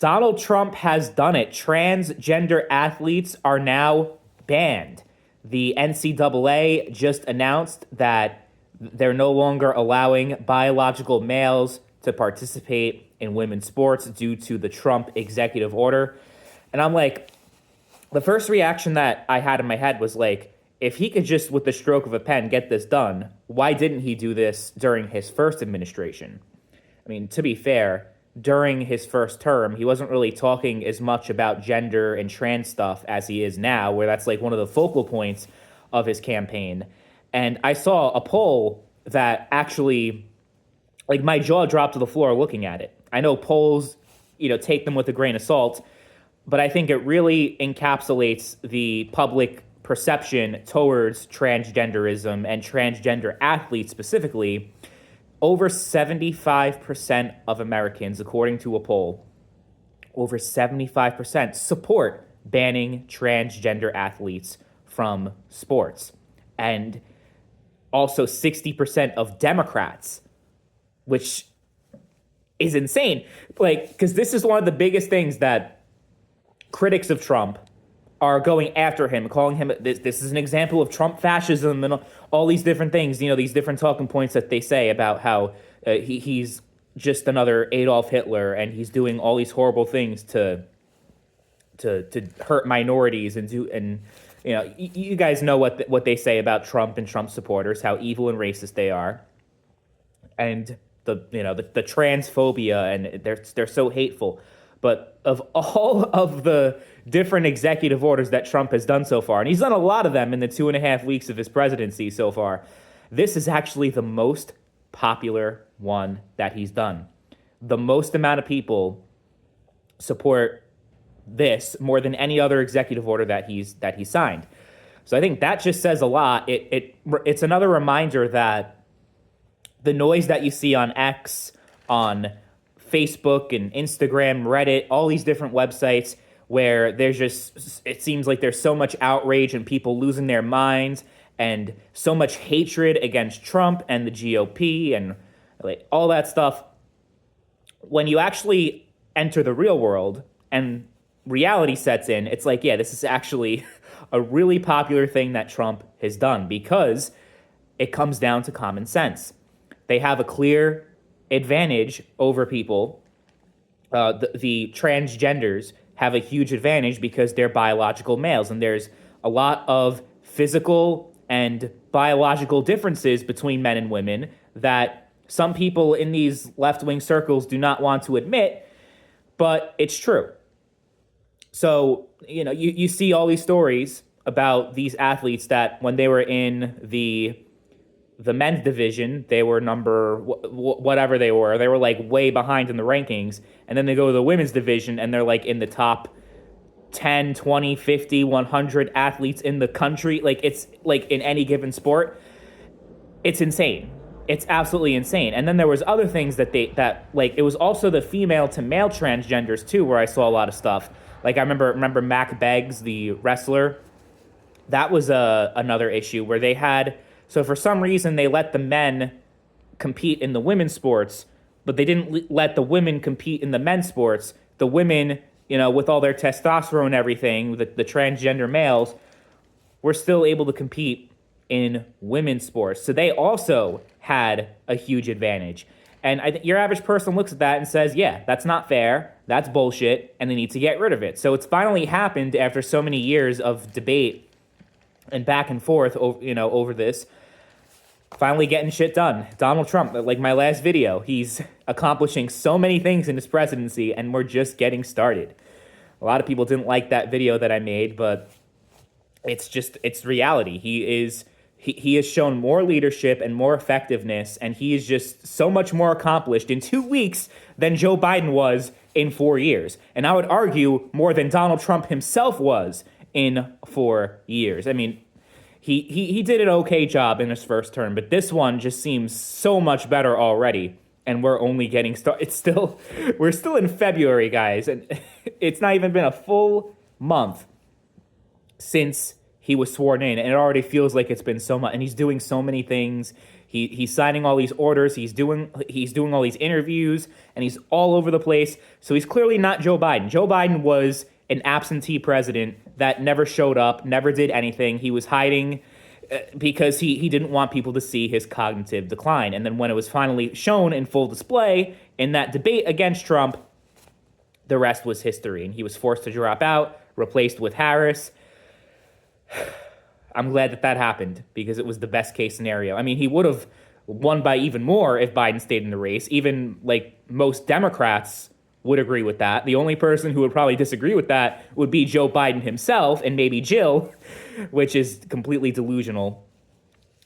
Donald Trump has done it. Transgender athletes are now banned. The NCAA just announced that they're no longer allowing biological males to participate in women's sports due to the Trump executive order. And I'm like, the first reaction that I had in my head was like, if he could just, with the stroke of a pen, get this done, why didn't he do this during his first administration? I mean, to be fair, during his first term, he wasn't really talking as much about gender and trans stuff as he is now, where that's like one of the focal points of his campaign. And I saw a poll that actually, like, my jaw dropped to the floor looking at it. I know polls, take them with a grain of salt, but I think it really encapsulates the public perception towards transgenderism and transgender athletes specifically. Over 75% of Americans, according to a poll, over 75% support banning transgender athletes from sports. And also 60% of Democrats, which is insane. Because this is one of the biggest things that critics of Trump are going after him, calling him, this is an example of Trump fascism and all these different things, these different talking points that they say about how he's just another Adolf Hitler and he's doing all these horrible things to hurt minorities you guys know what they say about Trump and Trump supporters, how evil and racist they are, and the transphobia, and they're so hateful. But of all of the different executive orders that Trump has done so far, and he's done a lot of them in the 2.5 weeks of his presidency so far, this is actually the most popular one that he's done. The most amount of people support this more than any other executive order that he's signed. So I think that just says a lot. It's another reminder that the noise that you see on X, on Facebook and Instagram, Reddit, all these different websites where it seems like there's so much outrage and people losing their minds and so much hatred against Trump and the GOP and like all that stuff. When you actually enter the real world and reality sets in, it's like, yeah, this is actually a really popular thing that Trump has done because it comes down to common sense. They have a clear advantage over people. The transgenders have a huge advantage because they're biological males, and there's a lot of physical and biological differences between men and women that some people in these left-wing circles do not want to admit, but it's true. So, you see all these stories about these athletes that when they were in the men's division, they were number whatever they were like way behind in the rankings. And then they go to the women's division and they're like in the top 10, 20, 50, 100 athletes in the country. Like it's like in any given sport. It's insane. It's absolutely insane. And then there was other things that it was also the female to male transgenders too, where I saw a lot of stuff. Like I remember Mac Beggs, the wrestler. That was another issue where they had. So for some reason, they let the men compete in the women's sports, but they didn't let the women compete in the men's sports. The women, with all their testosterone and everything, the transgender males, were still able to compete in women's sports. So they also had a huge advantage. And I think your average person looks at that and says, yeah, that's not fair, that's bullshit, and they need to get rid of it. So it's finally happened after so many years of debate and back and forth over this. Finally getting shit done. Donald Trump, like my last video, he's accomplishing so many things in his presidency, and we're just getting started. A lot of people didn't like that video that I made, but it's reality. He has shown more leadership and more effectiveness, and he is just so much more accomplished in 2 weeks than Joe Biden was in 4 years. And I would argue more than Donald Trump himself was in 4 years. I mean, He did an okay job in his first term, but this one just seems so much better already, and we're only getting started. We're still in February, guys, and it's not even been a full month since he was sworn in, and it already feels like it's been so much, and he's doing so many things. He's signing all these orders. He's doing all these interviews, and he's all over the place. So he's clearly not Joe Biden. Joe Biden was an absentee president that never showed up, never did anything. He was hiding because he didn't want people to see his cognitive decline. And then when it was finally shown in full display in that debate against Trump, the rest was history. And he was forced to drop out, replaced with Harris. I'm glad that happened because it was the best case scenario. I mean, he would have won by even more if Biden stayed in the race. Even like most Democrats would agree with that. The only person who would probably disagree with that would be Joe Biden himself and maybe Jill, which is completely delusional.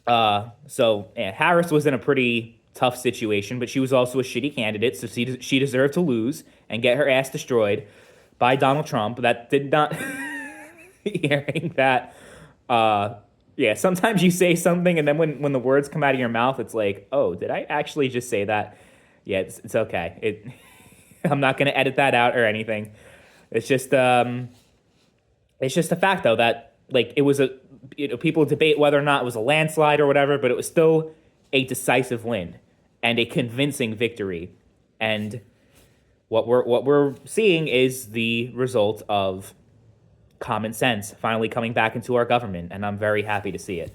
Harris was in a pretty tough situation, but she was also a shitty candidate, so she deserved to lose and get her ass destroyed by Donald Trump. That did not... Hearing that... sometimes you say something and then when the words come out of your mouth, it's like, oh, did I actually just say that? Yeah, it's okay. I'm not going to edit that out or anything. It's just a fact though that like it was people debate whether or not it was a landslide or whatever, but it was still a decisive win and a convincing victory. And what we're seeing is the result of common sense finally coming back into our government, and I'm very happy to see it.